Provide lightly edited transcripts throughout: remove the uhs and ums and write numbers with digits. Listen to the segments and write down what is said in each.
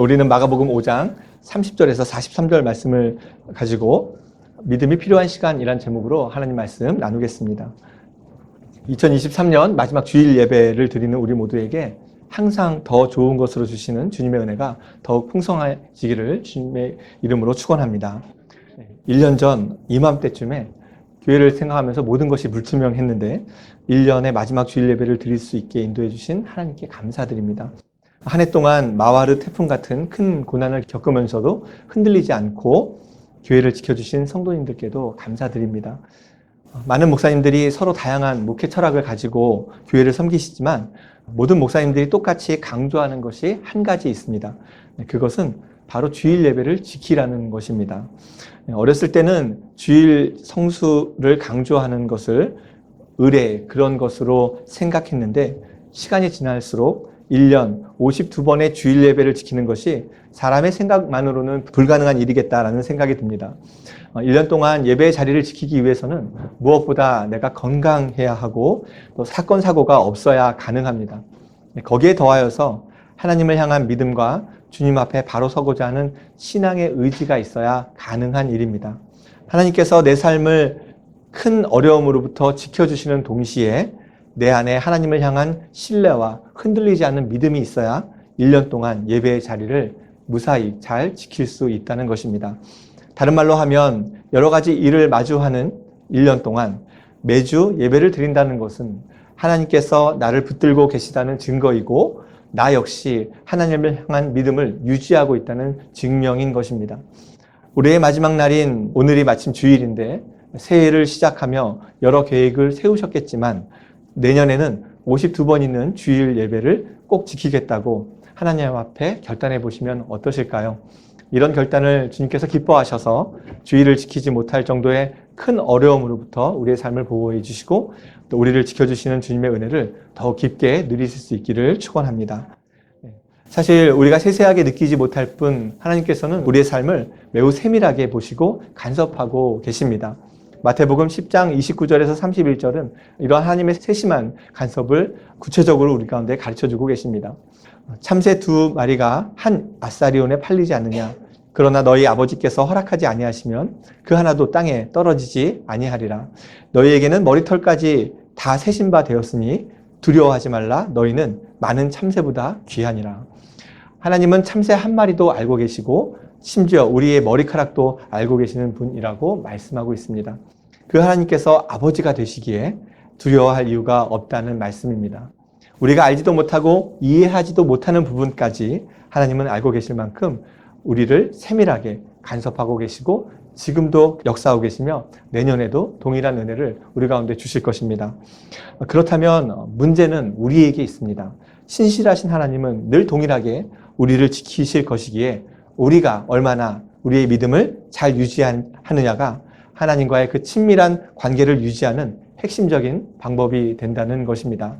우리는 마가복음 5장 30절에서 43절 말씀을 가지고 믿음이 필요한 시간이란 제목으로 하나님 말씀 나누겠습니다. 2023년 마지막 주일 예배를 드리는 우리 모두에게 항상 더 좋은 것으로 주시는 주님의 은혜가 더욱 풍성해지기를 주님의 이름으로 축원합니다. 1년 전 이맘때쯤에 교회를 생각하면서 모든 것이 불투명했는데 1년의 마지막 주일 예배를 드릴 수 있게 인도해 주신 하나님께 감사드립니다. 한 해 동안 마와르 태풍 같은 큰 고난을 겪으면서도 흔들리지 않고 교회를 지켜주신 성도님들께도 감사드립니다. 많은 목사님들이 서로 다양한 목회 철학을 가지고 교회를 섬기시지만 모든 목사님들이 똑같이 강조하는 것이 한 가지 있습니다. 그것은 바로 주일 예배를 지키라는 것입니다. 어렸을 때는 주일 성수를 강조하는 것을 의례, 그런 것으로 생각했는데 시간이 지날수록 1년 52번의 주일 예배를 지키는 것이 사람의 생각만으로는 불가능한 일이겠다라는 생각이 듭니다. 1년 동안 예배의 자리를 지키기 위해서는 무엇보다 내가 건강해야 하고 또 사건, 사고가 없어야 가능합니다. 거기에 더하여서 하나님을 향한 믿음과 주님 앞에 바로 서고자 하는 신앙의 의지가 있어야 가능한 일입니다. 하나님께서 내 삶을 큰 어려움으로부터 지켜주시는 동시에 내 안에 하나님을 향한 신뢰와 흔들리지 않는 믿음이 있어야 1년 동안 예배의 자리를 무사히 잘 지킬 수 있다는 것입니다. 다른 말로 하면 여러 가지 일을 마주하는 1년 동안 매주 예배를 드린다는 것은 하나님께서 나를 붙들고 계시다는 증거이고 나 역시 하나님을 향한 믿음을 유지하고 있다는 증명인 것입니다. 우리의 마지막 날인 오늘이 마침 주일인데 새해를 시작하며 여러 계획을 세우셨겠지만 내년에는 52번 있는 주일 예배를 꼭 지키겠다고 하나님 앞에 결단해 보시면 어떠실까요? 이런 결단을 주님께서 기뻐하셔서 주일을 지키지 못할 정도의 큰 어려움으로부터 우리의 삶을 보호해 주시고 또 우리를 지켜주시는 주님의 은혜를 더 깊게 누리실 수 있기를 축원합니다. 사실 우리가 세세하게 느끼지 못할 뿐 하나님께서는 우리의 삶을 매우 세밀하게 보시고 간섭하고 계십니다. 마태복음 10장 29절에서 31절은 이러한 하나님의 세심한 간섭을 구체적으로 우리 가운데 가르쳐주고 계십니다. 참새 2마리가 한 아사리온에 팔리지 않느냐. 그러나 너희 아버지께서 허락하지 아니하시면 그 하나도 땅에 떨어지지 아니하리라. 너희에게는 머리털까지 다 세신 바 되었으니 두려워하지 말라. 너희는 많은 참새보다 귀하니라. 하나님은 참새 한 마리도 알고 계시고 심지어 우리의 머리카락도 알고 계시는 분이라고 말씀하고 있습니다. 그 하나님께서 아버지가 되시기에 두려워할 이유가 없다는 말씀입니다. 우리가 알지도 못하고 이해하지도 못하는 부분까지 하나님은 알고 계실 만큼 우리를 세밀하게 간섭하고 계시고 지금도 역사하고 계시며 내년에도 동일한 은혜를 우리 가운데 주실 것입니다. 그렇다면 문제는 우리에게 있습니다. 신실하신 하나님은 늘 동일하게 우리를 지키실 것이기에 우리가 얼마나 우리의 믿음을 잘 유지하느냐가 하나님과의 그 친밀한 관계를 유지하는 핵심적인 방법이 된다는 것입니다.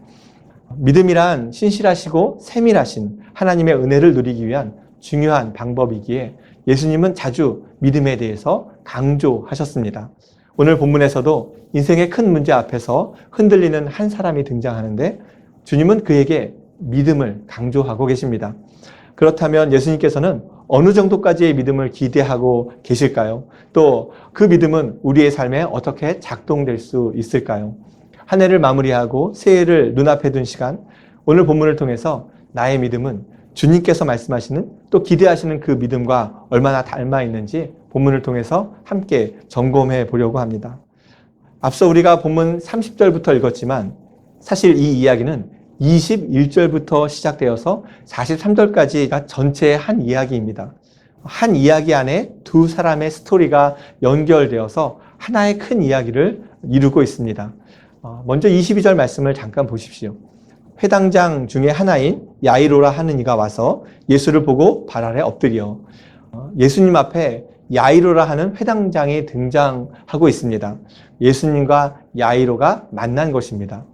믿음이란 신실하시고 세밀하신 하나님의 은혜를 누리기 위한 중요한 방법이기에 예수님은 자주 믿음에 대해서 강조하셨습니다. 오늘 본문에서도 인생의 큰 문제 앞에서 흔들리는 한 사람이 등장하는데 주님은 그에게 믿음을 강조하고 계십니다. 그렇다면 예수님께서는 어느 정도까지의 믿음을 기대하고 계실까요? 또 그 믿음은 우리의 삶에 어떻게 작동될 수 있을까요? 한 해를 마무리하고 새해를 눈앞에 둔 시간, 오늘 본문을 통해서 나의 믿음은 주님께서 말씀하시는 또 기대하시는 그 믿음과 얼마나 닮아 있는지 본문을 통해서 함께 점검해 보려고 합니다. 앞서 우리가 본문 30절부터 읽었지만 사실 이 이야기는 21절부터 시작되어서 43절까지가 전체의 한 이야기입니다. 한 이야기 안에 두 사람의 스토리가 연결되어서 하나의 큰 이야기를 이루고 있습니다. 먼저 22절 말씀을 잠깐 보십시오. 회당장 중에 하나인 야이로라 하는 이가 와서 예수를 보고 발 아래 엎드려. 예수님 앞에 야이로라 하는 회당장이 등장하고 있습니다. 예수님과 야이로가 만난 것입니다.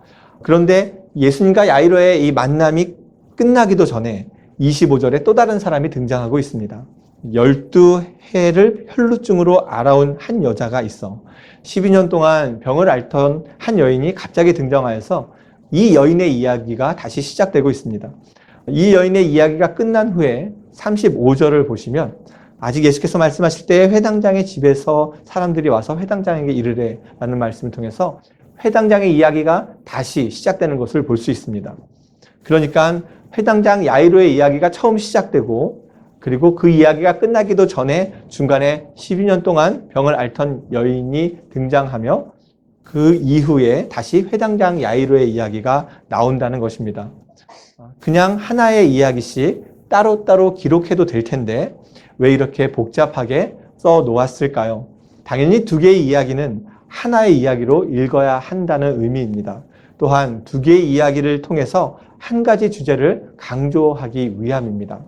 그런데 예수님과 야이로의 이 만남이 끝나기도 전에 25절에 또 다른 사람이 등장하고 있습니다. 12해를 혈루증으로 앓아온 한 여자가 있어 12년 동안 병을 앓던 한 여인이 갑자기 등장하여서 이 여인의 이야기가 다시 시작되고 있습니다. 이 여인의 이야기가 끝난 후에 35절을 보시면 아직 예수께서 말씀하실 때 회당장의 집에서 사람들이 와서 회당장에게 이르래 라는 말씀을 통해서 회당장의 이야기가 다시 시작되는 것을 볼 수 있습니다. 그러니까 회당장 야이로의 이야기가 처음 시작되고 그리고 그 이야기가 끝나기도 전에 중간에 12년 동안 병을 앓던 여인이 등장하며 그 이후에 다시 회당장 야이로의 이야기가 나온다는 것입니다. 그냥 하나의 이야기씩 따로따로 기록해도 될 텐데 왜 이렇게 복잡하게 써 놓았을까요? 당연히 두 개의 이야기는 하나의 이야기로 읽어야 한다는 의미입니다. 또한 두 개의 이야기를 통해서 한 가지 주제를 강조하기 위함입니다.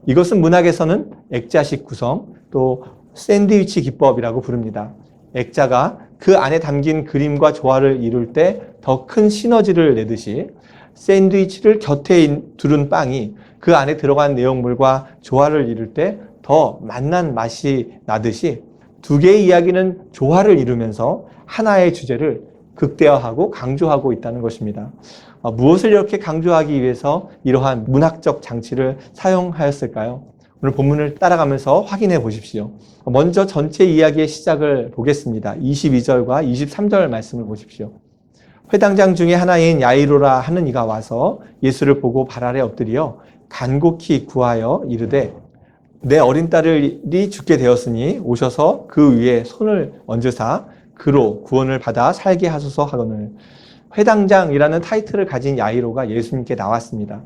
이것은 문학에서는 액자식 구성, 또 샌드위치 기법이라고 부릅니다. 액자가 그 안에 담긴 그림과 조화를 이룰 때 더 큰 시너지를 내듯이 샌드위치를 곁에 두른 빵이 그 안에 들어간 내용물과 조화를 이룰 때 더 맛난 맛이 나듯이 두 개의 이야기는 조화를 이루면서 하나의 주제를 극대화하고 강조하고 있다는 것입니다. 무엇을 이렇게 강조하기 위해서 이러한 문학적 장치를 사용하였을까요? 오늘 본문을 따라가면서 확인해 보십시오. 먼저 전체 이야기의 시작을 보겠습니다. 22절과 23절 말씀을 보십시오. 회당장 중에 하나인 야이로라 하는 이가 와서 예수를 보고 발 아래 엎드려 간곡히 구하여 이르되 내 어린 딸이 죽게 되었으니 오셔서 그 위에 손을 얹으사 그로 구원을 받아 살게 하소서 하거늘. 회당장이라는 타이틀을 가진 야이로가 예수님께 나왔습니다.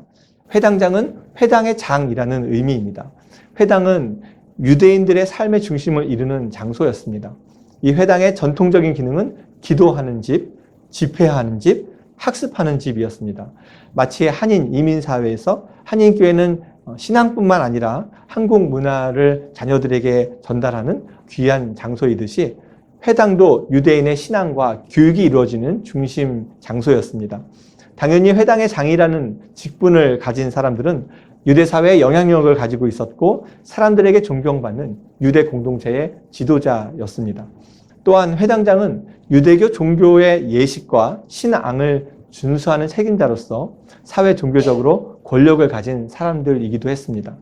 회당장은 회당의 장이라는 의미입니다. 회당은 유대인들의 삶의 중심을 이루는 장소였습니다. 이 회당의 전통적인 기능은 기도하는 집, 집회하는 집, 학습하는 집이었습니다. 마치 한인 이민사회에서 한인교회는 신앙뿐만 아니라 한국 문화를 자녀들에게 전달하는 귀한 장소이듯이 회당도 유대인의 신앙과 교육이 이루어지는 중심 장소였습니다. 당연히 회당의 장이라는 직분을 가진 사람들은 유대 사회의 영향력을 가지고 있었고 사람들에게 존경받는 유대 공동체의 지도자였습니다. 또한 회당장은 유대교 종교의 예식과 신앙을 준수하는 책임자로서 사회 종교적으로 권력을 가진 사람들이기도 했습니다.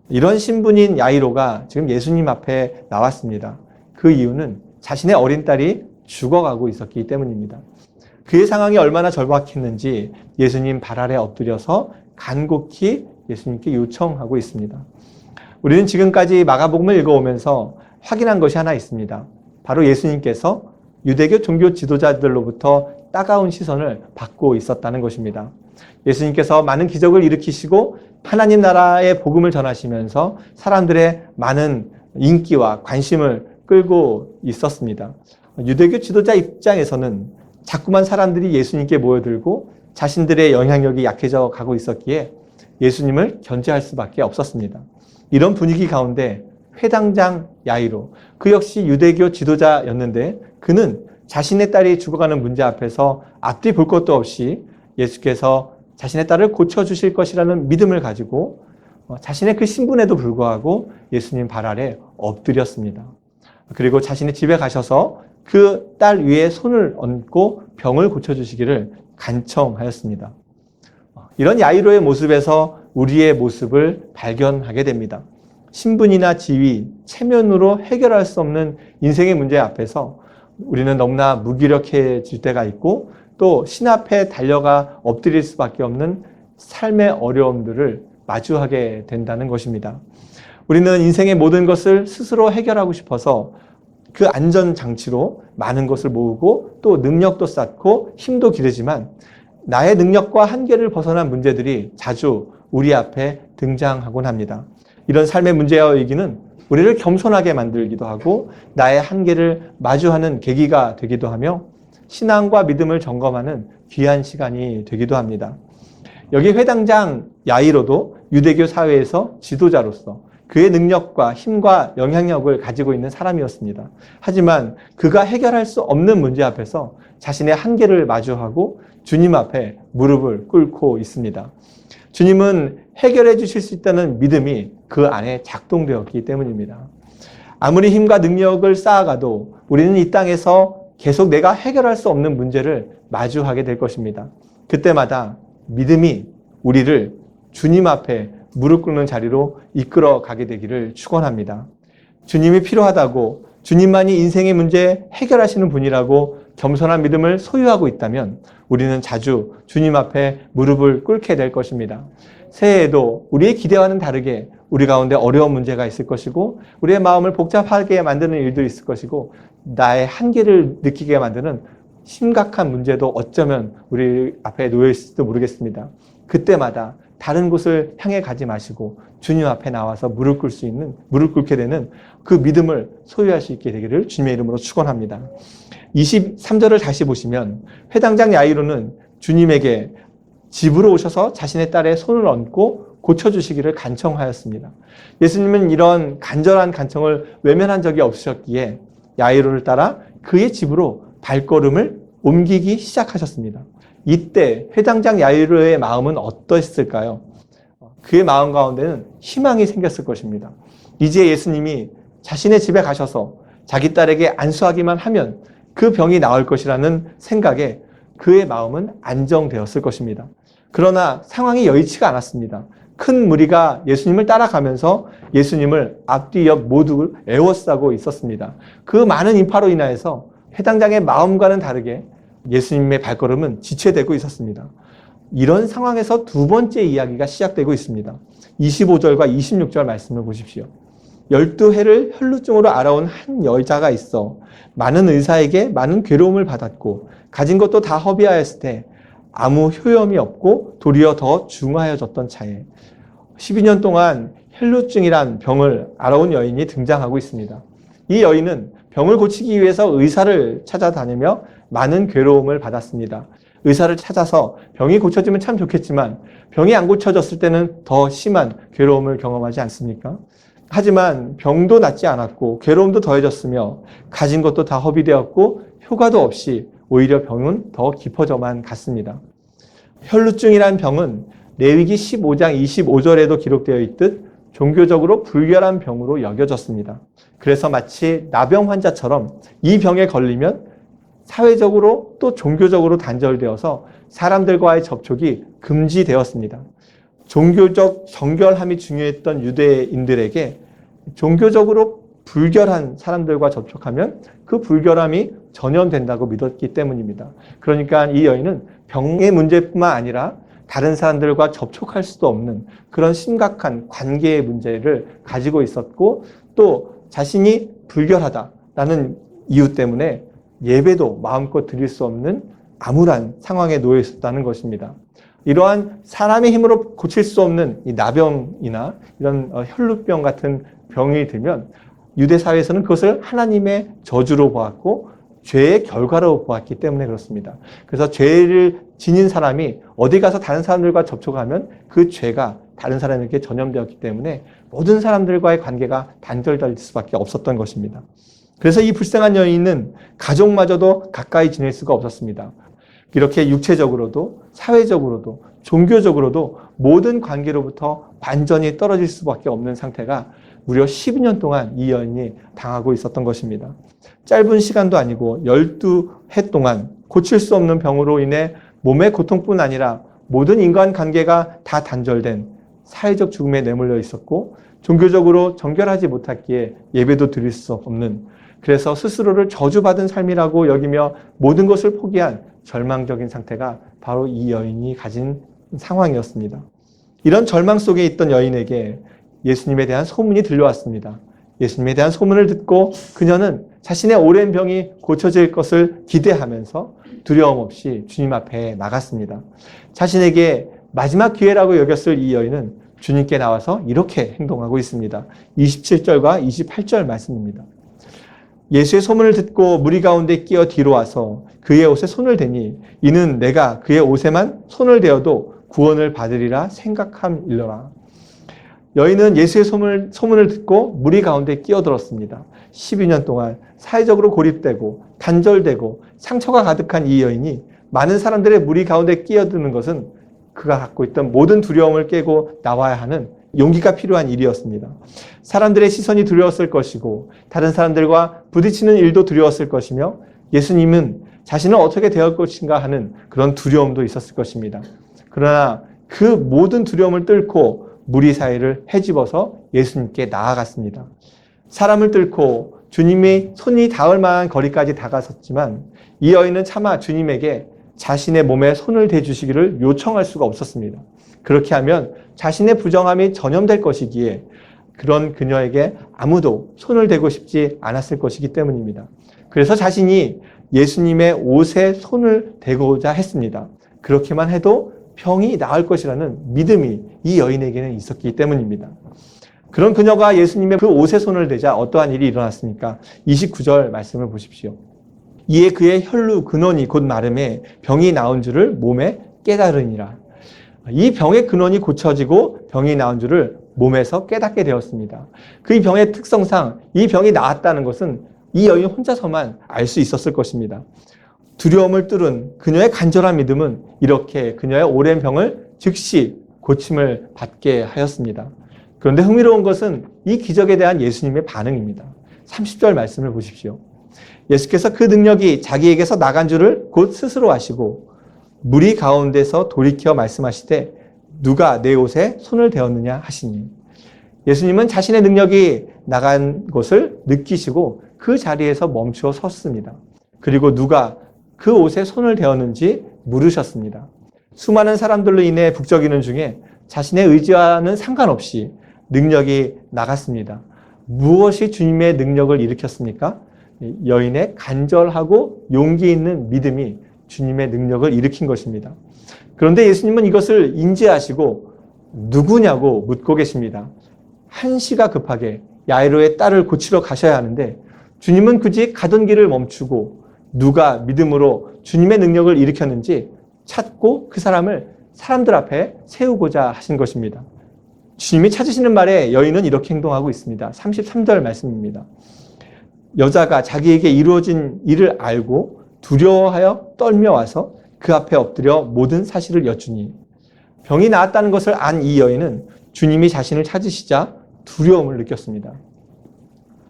이런 신분인 야이로가 지금 예수님 앞에 나왔습니다. 그 이유는 자신의 어린 딸이 죽어가고 있었기 때문입니다. 그의 상황이 얼마나 절박했는지 예수님 발 아래 엎드려서 간곡히 예수님께 요청하고 있습니다. 우리는 지금까지 마가복음을 읽어오면서 확인한 것이 하나 있습니다. 바로 예수님께서 유대교 종교 지도자들로부터 따가운 시선을 받고 있었다는 것입니다. 예수님께서 많은 기적을 일으키시고 하나님 나라의 복음을 전하시면서 사람들의 많은 인기와 관심을 끌고 있었습니다. 유대교 지도자 입장에서는 자꾸만 사람들이 예수님께 모여들고 자신들의 영향력이 약해져 가고 있었기에 예수님을 견제할 수밖에 없었습니다. 이런 분위기 가운데 회당장 야이로, 그 역시 유대교 지도자였는데 그는 자신의 딸이 죽어가는 문제 앞에서 앞뒤 볼 것도 없이 예수께서 자신의 딸을 고쳐주실 것이라는 믿음을 가지고 자신의 그 신분에도 불구하고 예수님 발 아래 엎드렸습니다. 그리고 자신의 집에 가셔서 그 딸 위에 손을 얹고 병을 고쳐주시기를 간청하였습니다. 이런 야이로의 모습에서 우리의 모습을 발견하게 됩니다. 신분이나 지위, 체면으로 해결할 수 없는 인생의 문제 앞에서 우리는 너무나 무기력해질 때가 있고 또 신 앞에 달려가 엎드릴 수밖에 없는 삶의 어려움들을 마주하게 된다는 것입니다. 우리는 인생의 모든 것을 스스로 해결하고 싶어서 그 안전장치로 많은 것을 모으고 또 능력도 쌓고 힘도 기르지만 나의 능력과 한계를 벗어난 문제들이 자주 우리 앞에 등장하곤 합니다. 이런 삶의 문제여이기는 우리를 겸손하게 만들기도 하고 나의 한계를 마주하는 계기가 되기도 하며 신앙과 믿음을 점검하는 귀한 시간이 되기도 합니다. 여기 회당장 야이로도 유대교 사회에서 지도자로서 그의 능력과 힘과 영향력을 가지고 있는 사람이었습니다. 하지만 그가 해결할 수 없는 문제 앞에서 자신의 한계를 마주하고 주님 앞에 무릎을 꿇고 있습니다. 주님은 해결해 주실 수 있다는 믿음이 그 안에 작동되었기 때문입니다. 아무리 힘과 능력을 쌓아가도 우리는 이 땅에서 계속 내가 해결할 수 없는 문제를 마주하게 될 것입니다. 그때마다 믿음이 우리를 주님 앞에 무릎 꿇는 자리로 이끌어 가게 되기를 축원합니다. 주님이 필요하다고, 주님만이 인생의 문제 해결하시는 분이라고 겸손한 믿음을 소유하고 있다면 우리는 자주 주님 앞에 무릎을 꿇게 될 것입니다. 새해에도 우리의 기대와는 다르게 우리 가운데 어려운 문제가 있을 것이고, 우리의 마음을 복잡하게 만드는 일도 있을 것이고, 나의 한계를 느끼게 만드는 심각한 문제도 어쩌면 우리 앞에 놓여 있을지도 모르겠습니다. 그때마다 다른 곳을 향해 가지 마시고 주님 앞에 나와서 무릎 꿇게 되는 그 믿음을 소유할 수 있게 되기를 주님의 이름으로 축원합니다. 23절을 다시 보시면 회당장 야이로는 주님에게 집으로 오셔서 자신의 딸의 손을 얹고 고쳐주시기를 간청하였습니다. 예수님은 이런 간절한 간청을 외면한 적이 없으셨기에 야이로를 따라 그의 집으로 발걸음을 옮기기 시작하셨습니다. 이때 회당장 야이로의 마음은 어떠했을까요? 그의 마음 가운데는 희망이 생겼을 것입니다. 이제 예수님이 자신의 집에 가셔서 자기 딸에게 안수하기만 하면 그 병이 나을 것이라는 생각에 그의 마음은 안정되었을 것입니다. 그러나 상황이 여의치가 않았습니다. 큰 무리가 예수님을 따라가면서 예수님을 앞뒤 옆 모두 에워싸고 있었습니다. 그 많은 인파로 인하여서 회당장의 마음과는 다르게 예수님의 발걸음은 지체되고 있었습니다. 이런 상황에서 두 번째 이야기가 시작되고 있습니다. 25절과 26절 말씀을 보십시오. 12해를 혈루증으로 앓아온 한 여자가 있어 많은 의사에게 많은 괴로움을 받았고 가진 것도 다 허비하였을 때 아무 효염이 없고 도리어 더 중하여졌던 차에 12년 동안 혈루증이란 병을 앓아온 여인이 등장하고 있습니다. 이 여인은 병을 고치기 위해서 의사를 찾아다니며 많은 괴로움을 받았습니다. 의사를 찾아서 병이 고쳐지면 참 좋겠지만 병이 안 고쳐졌을 때는 더 심한 괴로움을 경험하지 않습니까? 하지만 병도 낫지 않았고 괴로움도 더해졌으며 가진 것도 다 허비되었고 효과도 없이 오히려 병은 더 깊어져만 갔습니다. 혈루증이란 병은 레위기 15장 25절에도 기록되어 있듯 종교적으로 불결한 병으로 여겨졌습니다. 그래서 마치 나병 환자처럼 이 병에 걸리면 사회적으로 또 종교적으로 단절되어서 사람들과의 접촉이 금지되었습니다. 종교적 정결함이 중요했던 유대인들에게 종교적으로 불결한 사람들과 접촉하면 그 불결함이 전염된다고 믿었기 때문입니다. 그러니까 이 여인은 병의 문제뿐만 아니라 다른 사람들과 접촉할 수도 없는 그런 심각한 관계의 문제를 가지고 있었고 또 자신이 불결하다라는 이유 때문에 예배도 마음껏 드릴 수 없는 암울한 상황에 놓여 있었다는 것입니다. 이러한 사람의 힘으로 고칠 수 없는 이 나병이나 이런 혈루병 같은 병이 들면 유대 사회에서는 그것을 하나님의 저주로 보았고 죄의 결과로 보았기 때문에 그렇습니다. 그래서 죄를 지닌 사람이 어디 가서 다른 사람들과 접촉하면 그 죄가 다른 사람에게 전염되었기 때문에 모든 사람들과의 관계가 단절될 수밖에 없었던 것입니다. 그래서 이 불쌍한 여인은 가족마저도 가까이 지낼 수가 없었습니다. 이렇게 육체적으로도 사회적으로도 종교적으로도 모든 관계로부터 완전히 떨어질 수밖에 없는 상태가 무려 12년 동안 이 여인이 당하고 있었던 것입니다. 짧은 시간도 아니고 12해 동안 고칠 수 없는 병으로 인해 몸의 고통뿐 아니라 모든 인간관계가 다 단절된 사회적 죽음에 내몰려 있었고 종교적으로 정결하지 못했기에 예배도 드릴 수 없는, 그래서 스스로를 저주받은 삶이라고 여기며 모든 것을 포기한 절망적인 상태가 바로 이 여인이 가진 상황이었습니다. 이런 절망 속에 있던 여인에게 예수님에 대한 소문이 들려왔습니다. 예수님에 대한 소문을 듣고 그녀는 자신의 오랜 병이 고쳐질 것을 기대하면서 두려움 없이 주님 앞에 나갔습니다. 자신에게 마지막 기회라고 여겼을 이 여인은 주님께 나와서 이렇게 행동하고 있습니다. 27절과 28절 말씀입니다. 예수의 소문을 듣고 무리 가운데 끼어 뒤로 와서 그의 옷에 손을 대니 이는 내가 그의 옷에만 손을 대어도 구원을 받으리라 생각함일러라. 여인은 예수의 소문을 듣고 무리 가운데 끼어들었습니다. 12년 동안 사회적으로 고립되고 단절되고 상처가 가득한 이 여인이 많은 사람들의 무리 가운데 끼어드는 것은 그가 갖고 있던 모든 두려움을 깨고 나와야 하는 용기가 필요한 일이었습니다. 사람들의 시선이 두려웠을 것이고 다른 사람들과 부딪히는 일도 두려웠을 것이며 예수님은 자신은 어떻게 대할 것인가 하는 그런 두려움도 있었을 것입니다. 그러나 그 모든 두려움을 뚫고 무리 사이를 헤집어서 예수님께 나아갔습니다. 사람을 뚫고 주님이 손이 닿을 만한 거리까지 다가섰지만 이 여인은 차마 주님에게 자신의 몸에 손을 대주시기를 요청할 수가 없었습니다. 그렇게 하면 자신의 부정함이 전염될 것이기에 그런 그녀에게 아무도 손을 대고 싶지 않았을 것이기 때문입니다. 그래서 자신이 예수님의 옷에 손을 대고자 했습니다. 그렇게만 해도 병이 나을 것이라는 믿음이 이 여인에게는 있었기 때문입니다. 그런 그녀가 예수님의 그 옷에 손을 대자 어떠한 일이 일어났습니까? 29절 말씀을 보십시오. 이에 그의 혈루 근원이 곧 마름에 병이 나온 줄을 몸에 깨달으니라. 이 병의 근원이 고쳐지고 병이 나온 줄을 몸에서 깨닫게 되었습니다. 그 병의 특성상 이 병이 나았다는 것은 이 여인 혼자서만 알 수 있었을 것입니다. 두려움을 뚫은 그녀의 간절한 믿음은 이렇게 그녀의 오랜 병을 즉시 고침을 받게 하였습니다. 그런데 흥미로운 것은 이 기적에 대한 예수님의 반응입니다. 30절 말씀을 보십시오. 예수께서 그 능력이 자기에게서 나간 줄을 곧 스스로 아시고 무리 가운데서 돌이켜 말씀하시되 누가 내 옷에 손을 대었느냐 하시니, 예수님은 자신의 능력이 나간 것을 느끼시고 그 자리에서 멈추어 섰습니다. 그리고 누가 그 옷에 손을 대었는지 물으셨습니다. 수많은 사람들로 인해 북적이는 중에 자신의 의지와는 상관없이 능력이 나갔습니다. 무엇이 주님의 능력을 일으켰습니까? 여인의 간절하고 용기 있는 믿음이 주님의 능력을 일으킨 것입니다. 그런데 예수님은 이것을 인지하시고 누구냐고 묻고 계십니다. 한시가 급하게 야이로의 딸을 고치러 가셔야 하는데 주님은 굳이 가던 길을 멈추고 누가 믿음으로 주님의 능력을 일으켰는지 찾고 그 사람을 사람들 앞에 세우고자 하신 것입니다. 주님이 찾으시는 말에 여인은 이렇게 행동하고 있습니다. 33절 말씀입니다. 여자가 자기에게 이루어진 일을 알고 두려워하여 떨며 와서 그 앞에 엎드려 모든 사실을 여쭈니, 병이 나았다는 것을 안 이 여인은 주님이 자신을 찾으시자 두려움을 느꼈습니다.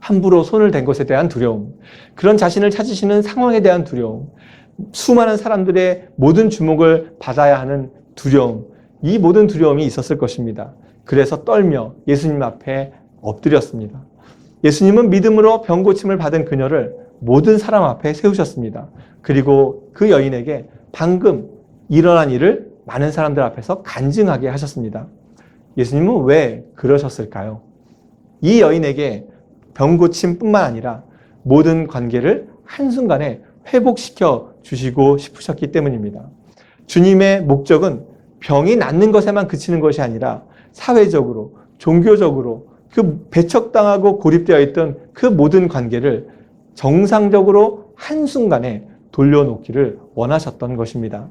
함부로 손을 댄 것에 대한 두려움, 그런 자신을 찾으시는 상황에 대한 두려움, 수많은 사람들의 모든 주목을 받아야 하는 두려움, 이 모든 두려움이 있었을 것입니다. 그래서 떨며 예수님 앞에 엎드렸습니다. 예수님은 믿음으로 병 고침을 받은 그녀를 모든 사람 앞에 세우셨습니다. 그리고 그 여인에게 방금 일어난 일을 많은 사람들 앞에서 간증하게 하셨습니다. 예수님은 왜 그러셨을까요? 이 여인에게 병 고침뿐만 아니라 모든 관계를 한순간에 회복시켜 주시고 싶으셨기 때문입니다. 주님의 목적은 병이 낫는 것에만 그치는 것이 아니라 사회적으로, 종교적으로 그 배척당하고 고립되어 있던 그 모든 관계를 정상적으로 한순간에 돌려놓기를 원하셨던 것입니다.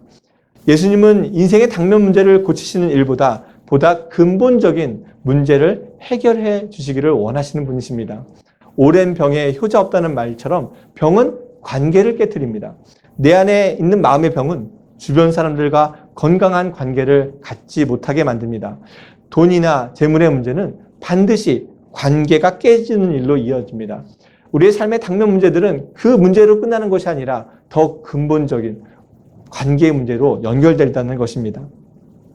예수님은 인생의 당면 문제를 고치시는 일보다 보다 근본적인 문제를 해결해 주시기를 원하시는 분이십니다. 오랜 병에 효자 없다는 말처럼 병은 관계를 깨트립니다. 내 안에 있는 마음의 병은 주변 사람들과 건강한 관계를 갖지 못하게 만듭니다. 돈이나 재물의 문제는 반드시 관계가 깨지는 일로 이어집니다. 우리의 삶의 당면 문제들은 그 문제로 끝나는 것이 아니라 더 근본적인 관계의 문제로 연결된다는 것입니다.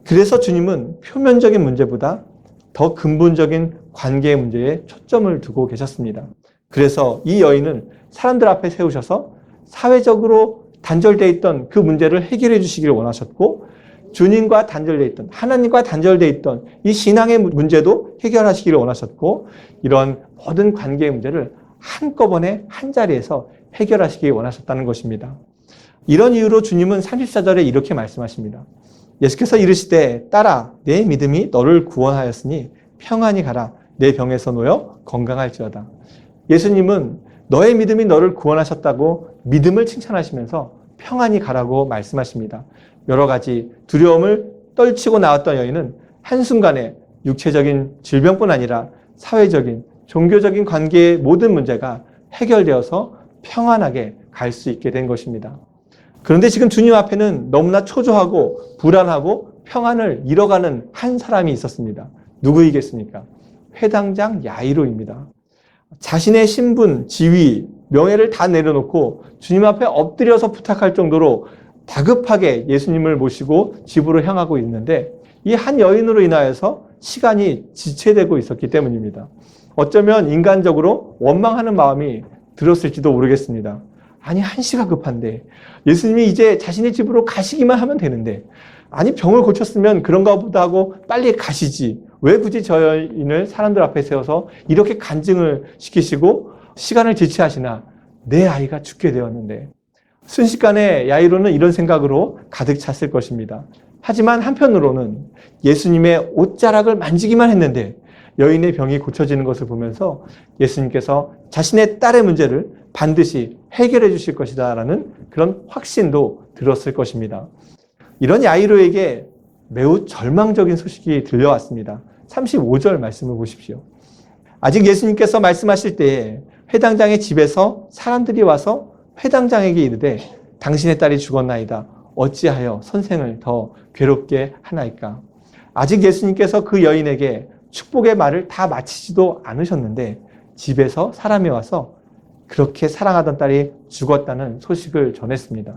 그래서 주님은 표면적인 문제보다 더 근본적인 관계의 문제에 초점을 두고 계셨습니다. 그래서 이 여인은 사람들 앞에 세우셔서 사회적으로 단절되어 있던 그 문제를 해결해 주시기를 원하셨고, 주님과 단절되어 있던, 하나님과 단절되어 있던 이 신앙의 문제도 해결하시기를 원하셨고, 이런 모든 관계의 문제를 한꺼번에 한 자리에서 해결하시기 원하셨다는 것입니다. 이런 이유로 주님은 34절에 이렇게 말씀하십니다. 예수께서 이르시되 딸아 내 믿음이 너를 구원하였으니 평안히 가라. 내 병에서 놓여 건강할지어다. 예수님은 너의 믿음이 너를 구원하셨다고 믿음을 칭찬하시면서 평안히 가라고 말씀하십니다. 여러 가지 두려움을 떨치고 나왔던 여인은 한순간에 육체적인 질병뿐 아니라 사회적인, 종교적인 관계의 모든 문제가 해결되어서 평안하게 갈 수 있게 된 것입니다. 그런데 지금 주님 앞에는 너무나 초조하고 불안하고 평안을 잃어가는 한 사람이 있었습니다. 누구이겠습니까? 회당장 야이로입니다. 자신의 신분, 지위, 명예를 다 내려놓고 주님 앞에 엎드려서 부탁할 정도로 다급하게 예수님을 모시고 집으로 향하고 있는데, 이 한 여인으로 인하여서 시간이 지체되고 있었기 때문입니다. 어쩌면 인간적으로 원망하는 마음이 들었을지도 모르겠습니다. 아니, 1시가 급한데 예수님이 이제 자신의 집으로 가시기만 하면 되는데, 아니 병을 고쳤으면 그런가 보다 하고 빨리 가시지, 왜 굳이 저 여인을 사람들 앞에 세워서 이렇게 간증을 시키시고 시간을 지체하시나, 내 아이가 죽게 되었는데. 순식간에 야이로는 이런 생각으로 가득 찼을 것입니다. 하지만 한편으로는 예수님의 옷자락을 만지기만 했는데 여인의 병이 고쳐지는 것을 보면서 예수님께서 자신의 딸의 문제를 반드시 해결해 주실 것이다 라는 그런 확신도 들었을 것입니다. 이런 야이로에게 매우 절망적인 소식이 들려왔습니다. 35절 말씀을 보십시오. 아직 예수님께서 말씀하실 때에 회당장의 집에서 사람들이 와서 회당장에게 이르되 당신의 딸이 죽었나이다. 어찌하여 선생을 더 괴롭게 하나이까. 아직 예수님께서 그 여인에게 축복의 말을 다 마치지도 않으셨는데 집에서 사람이 와서 그렇게 사랑하던 딸이 죽었다는 소식을 전했습니다.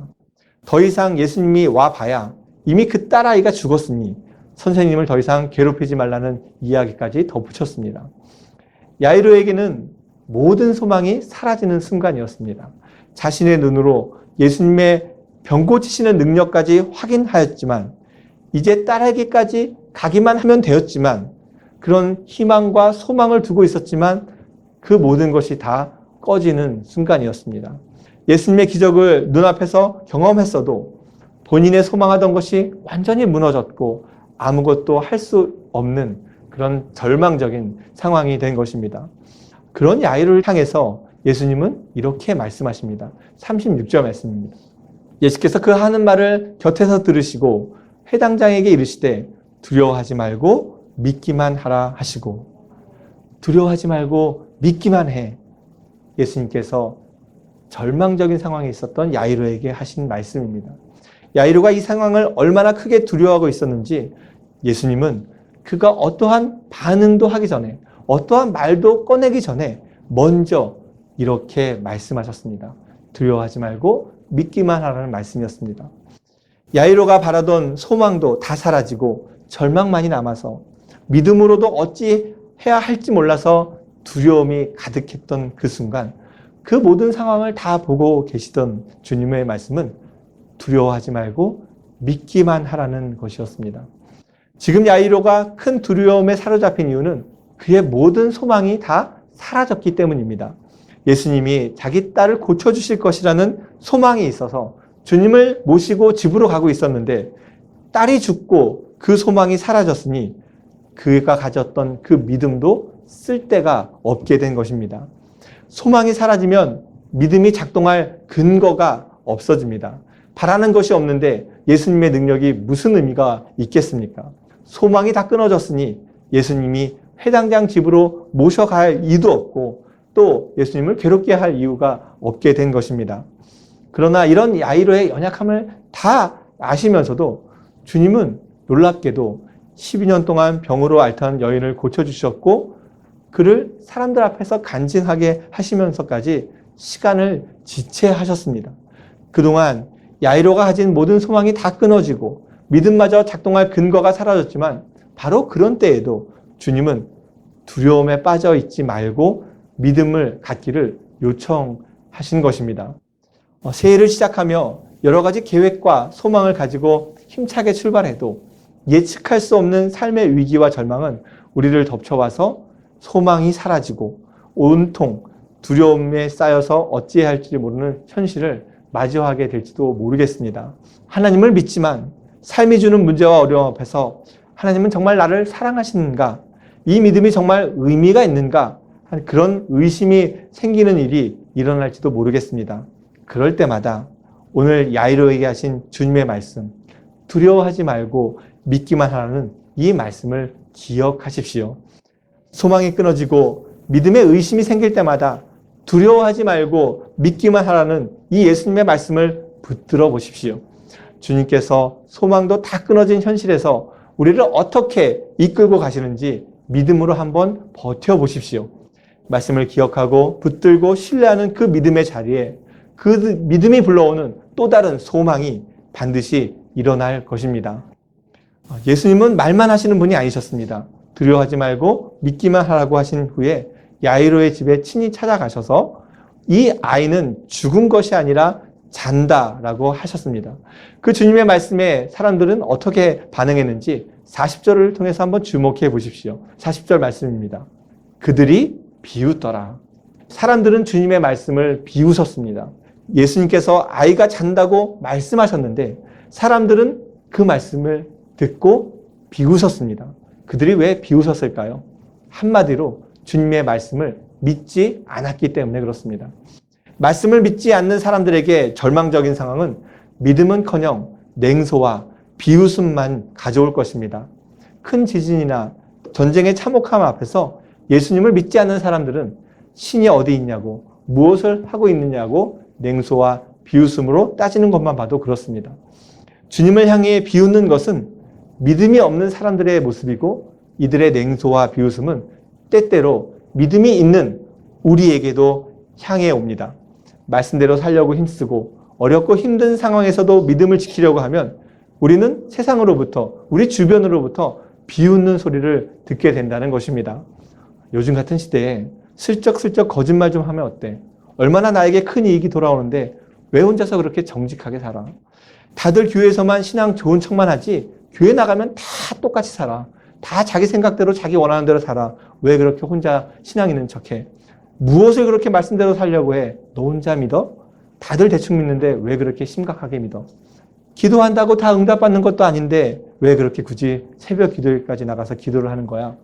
더 이상 예수님이 와봐야 이미 그 딸아이가 죽었으니 선생님을 더 이상 괴롭히지 말라는 이야기까지 덧붙였습니다. 야이로에게는 모든 소망이 사라지는 순간이었습니다. 자신의 눈으로 예수님의 병 고치시는 능력까지 확인하였지만, 이제 딸에게까지 가기만 하면 되었지만, 그런 희망과 소망을 두고 있었지만 그 모든 것이 다 꺼지는 순간이었습니다. 예수님의 기적을 눈앞에서 경험했어도 본인의 소망하던 것이 완전히 무너졌고 아무것도 할 수 없는 그런 절망적인 상황이 된 것입니다. 그런 야이로를 향해서 예수님은 이렇게 말씀하십니다. 36절 말씀입니다. 예수께서 그 하는 말을 곁에서 들으시고 회당장에게 이르시되 두려워하지 말고 믿기만 하라 하시고, 두려워하지 말고 믿기만 해. 예수님께서 절망적인 상황에 있었던 야이로에게 하신 말씀입니다. 야이로가 이 상황을 얼마나 크게 두려워하고 있었는지 예수님은 그가 어떠한 반응도 하기 전에, 어떠한 말도 꺼내기 전에 먼저 이렇게 말씀하셨습니다. 두려워하지 말고 믿기만 하라는 말씀이었습니다. 야이로가 바라던 소망도 다 사라지고 절망만이 남아서 믿음으로도 어찌 해야 할지 몰라서 두려움이 가득했던 그 순간, 그 모든 상황을 다 보고 계시던 주님의 말씀은 두려워하지 말고 믿기만 하라는 것이었습니다. 지금 야이로가 큰 두려움에 사로잡힌 이유는 그의 모든 소망이 다 사라졌기 때문입니다. 예수님이 자기 딸을 고쳐주실 것이라는 소망이 있어서 주님을 모시고 집으로 가고 있었는데, 딸이 죽고 그 소망이 사라졌으니 그가 가졌던 그 믿음도 쓸데가 없게 된 것입니다. 소망이 사라지면 믿음이 작동할 근거가 없어집니다. 바라는 것이 없는데 예수님의 능력이 무슨 의미가 있겠습니까? 소망이 다 끊어졌으니 예수님이 회당장 집으로 모셔갈 이유도 없고 또 예수님을 괴롭게 할 이유가 없게 된 것입니다. 그러나 이런 야이로의 연약함을 다 아시면서도 주님은 놀랍게도 12년 동안 병으로 앓던 여인을 고쳐주셨고 그를 사람들 앞에서 간증하게 하시면서까지 시간을 지체하셨습니다. 그동안 야이로가 가진 모든 소망이 다 끊어지고 믿음마저 작동할 근거가 사라졌지만 바로 그런 때에도 주님은 두려움에 빠져 있지 말고 믿음을 갖기를 요청하신 것입니다. 새해를 시작하며 여러 가지 계획과 소망을 가지고 힘차게 출발해도 예측할 수 없는 삶의 위기와 절망은 우리를 덮쳐와서 소망이 사라지고 온통 두려움에 쌓여서 어찌해야 할지 모르는 현실을 마주하게 될지도 모르겠습니다. 하나님을 믿지만 삶이 주는 문제와 어려움 앞에서 하나님은 정말 나를 사랑하시는가? 이 믿음이 정말 의미가 있는가? 그런 의심이 생기는 일이 일어날지도 모르겠습니다. 그럴 때마다 오늘 야이로에게 하신 주님의 말씀, 두려워하지 말고 믿기만 하라는 이 말씀을 기억하십시오. 소망이 끊어지고 믿음의 의심이 생길 때마다 두려워하지 말고 믿기만 하라는 이 예수님의 말씀을 붙들어 보십시오. 주님께서 소망도 다 끊어진 현실에서 우리를 어떻게 이끌고 가시는지 믿음으로 한번 버텨보십시오. 말씀을 기억하고 붙들고 신뢰하는 그 믿음의 자리에 그 믿음이 불러오는 또 다른 소망이 반드시 일어날 것입니다. 예수님은 말만 하시는 분이 아니셨습니다. 두려워하지 말고 믿기만 하라고 하신 후에 야이로의 집에 친히 찾아가셔서 이 아이는 죽은 것이 아니라 잔다라고 하셨습니다. 그 주님의 말씀에 사람들은 어떻게 반응했는지 40절을 통해서 한번 주목해 보십시오. 40절 말씀입니다. 그들이 비웃더라. 사람들은 주님의 말씀을 비웃었습니다. 예수님께서 아이가 잔다고 말씀하셨는데 사람들은 그 말씀을 듣고 비웃었습니다. 그들이 왜 비웃었을까요? 한마디로 주님의 말씀을 믿지 않았기 때문에 그렇습니다. 말씀을 믿지 않는 사람들에게 절망적인 상황은 믿음은커녕 냉소와 비웃음만 가져올 것입니다. 큰 지진이나 전쟁의 참혹함 앞에서 예수님을 믿지 않는 사람들은 신이 어디 있냐고, 무엇을 하고 있느냐고 냉소와 비웃음으로 따지는 것만 봐도 그렇습니다. 주님을 향해 비웃는 것은 믿음이 없는 사람들의 모습이고 이들의 냉소와 비웃음은 때때로 믿음이 있는 우리에게도 향해 옵니다. 말씀대로 살려고 힘쓰고 어렵고 힘든 상황에서도 믿음을 지키려고 하면 우리는 세상으로부터, 우리 주변으로부터 비웃는 소리를 듣게 된다는 것입니다. 요즘 같은 시대에 슬쩍슬쩍 거짓말 좀 하면 어때? 얼마나 나에게 큰 이익이 돌아오는데 왜 혼자서 그렇게 정직하게 살아? 다들 교회에서만 신앙 좋은 척만 하지 교회 나가면 다 똑같이 살아. 다 자기 생각대로 자기 원하는 대로 살아. 왜 그렇게 혼자 신앙 있는 척해? 무엇을 그렇게 말씀대로 살려고 해? 너 혼자 믿어? 다들 대충 믿는데 왜 그렇게 심각하게 믿어? 기도한다고 다 응답받는 것도 아닌데 왜 그렇게 굳이 새벽 기도회까지 나가서 기도를 하는 거야?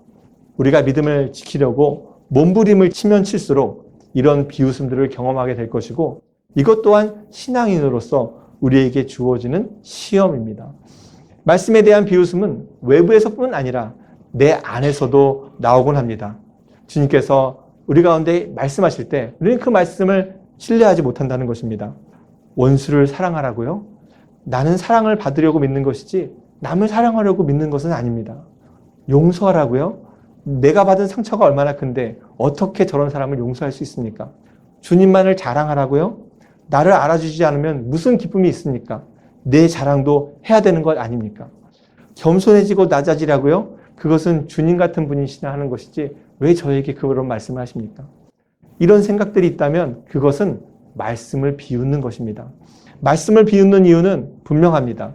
우리가 믿음을 지키려고 몸부림을 치면 칠수록 이런 비웃음들을 경험하게 될 것이고 이것 또한 신앙인으로서 우리에게 주어지는 시험입니다. 말씀에 대한 비웃음은 외부에서뿐 아니라 내 안에서도 나오곤 합니다. 주님께서 우리 가운데 말씀하실 때 우리는 그 말씀을 신뢰하지 못한다는 것입니다. 원수를 사랑하라고요? 나는 사랑을 받으려고 믿는 것이지 남을 사랑하려고 믿는 것은 아닙니다. 용서하라고요? 내가 받은 상처가 얼마나 큰데 어떻게 저런 사람을 용서할 수 있습니까? 주님만을 자랑하라고요? 나를 알아주지 않으면 무슨 기쁨이 있습니까? 내 자랑도 해야 되는 것 아닙니까? 겸손해지고 낮아지라고요? 그것은 주님 같은 분이시나 하는 것이지 왜 저에게 그런 말씀을 하십니까? 이런 생각들이 있다면 그것은 말씀을 비웃는 것입니다. 말씀을 비웃는 이유는 분명합니다.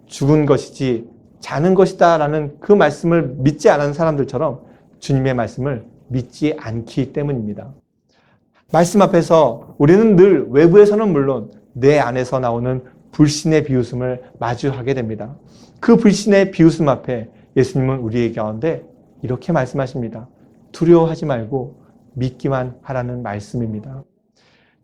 죽은 것이지 자는 것이다 라는 그 말씀을 믿지 않은 사람들처럼 주님의 말씀을 믿지 않기 때문입니다. 말씀 앞에서 우리는 늘 외부에서는 물론 내 안에서 나오는 불신의 비웃음을 마주하게 됩니다. 그 불신의 비웃음 앞에 예수님은 우리의 가운데 이렇게 말씀하십니다. 두려워하지 말고 믿기만 하라는 말씀입니다.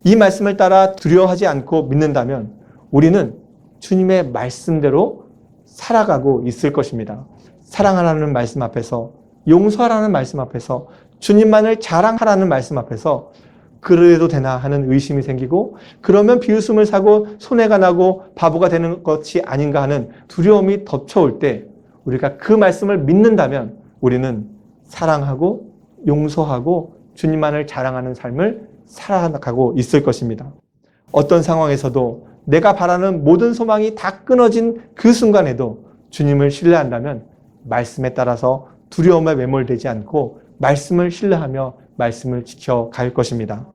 이 말씀을 따라 두려워하지 않고 믿는다면 우리는 주님의 말씀대로 살아가고 있을 것입니다. 사랑하라는 말씀 앞에서, 용서하라는 말씀 앞에서, 주님만을 자랑하라는 말씀 앞에서 그래도 되나 하는 의심이 생기고 그러면 비웃음을 사고 손해가 나고 바보가 되는 것이 아닌가 하는 두려움이 덮쳐올 때 우리가 그 말씀을 믿는다면 우리는 사랑하고 용서하고 주님만을 자랑하는 삶을 살아가고 있을 것입니다. 어떤 상황에서도 내가 바라는 모든 소망이 다 끊어진 그 순간에도 주님을 신뢰한다면 말씀에 따라서 두려움에 매몰되지 않고 말씀을 신뢰하며 말씀을 지켜갈 것입니다.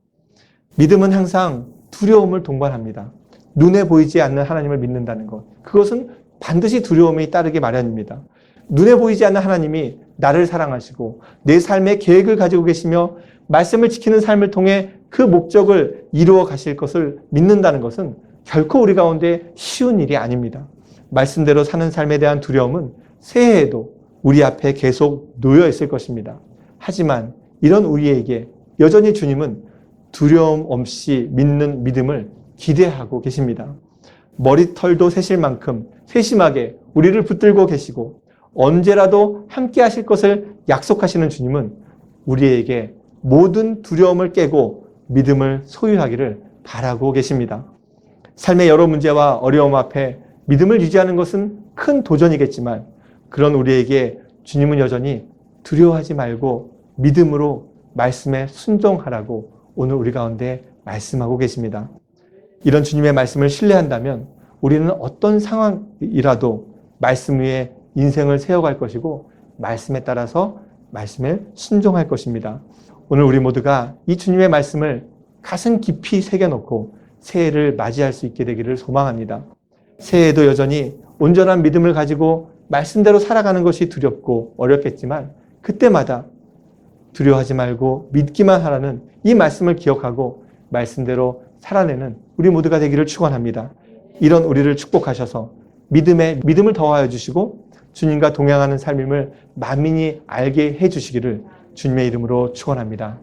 믿음은 항상 두려움을 동반합니다. 눈에 보이지 않는 하나님을 믿는다는 것. 그것은 반드시 두려움이 따르기 마련입니다. 눈에 보이지 않는 하나님이 나를 사랑하시고 내 삶의 계획을 가지고 계시며 말씀을 지키는 삶을 통해 그 목적을 이루어 가실 것을 믿는다는 것은 결코 우리 가운데 쉬운 일이 아닙니다. 말씀대로 사는 삶에 대한 두려움은 새해에도 우리 앞에 계속 놓여 있을 것입니다. 하지만 이런 우리에게 여전히 주님은 두려움 없이 믿는 믿음을 기대하고 계십니다. 머리털도 세실 만큼 세심하게 우리를 붙들고 계시고 언제라도 함께 하실 것을 약속하시는 주님은 우리에게 모든 두려움을 깨고 믿음을 소유하기를 바라고 계십니다. 삶의 여러 문제와 어려움 앞에 믿음을 유지하는 것은 큰 도전이겠지만 그런 우리에게 주님은 여전히 두려워하지 말고 믿음으로 말씀에 순종하라고 오늘 우리 가운데 말씀하고 계십니다. 이런 주님의 말씀을 신뢰한다면 우리는 어떤 상황이라도 말씀 위에 인생을 세워갈 것이고 말씀에 따라서 말씀에 순종할 것입니다. 오늘 우리 모두가 이 주님의 말씀을 가슴 깊이 새겨놓고 새해를 맞이할 수 있게 되기를 소망합니다. 새해에도 여전히 온전한 믿음을 가지고 말씀대로 살아가는 것이 두렵고 어렵겠지만 그때마다 두려워하지 말고 믿기만 하라는 이 말씀을 기억하고 말씀대로 살아내는 우리 모두가 되기를 축원합니다. 이런 우리를 축복하셔서 믿음을 더하여 주시고 주님과 동행하는 삶임을 만민이 알게 해 주시기를 주님의 이름으로 축원합니다.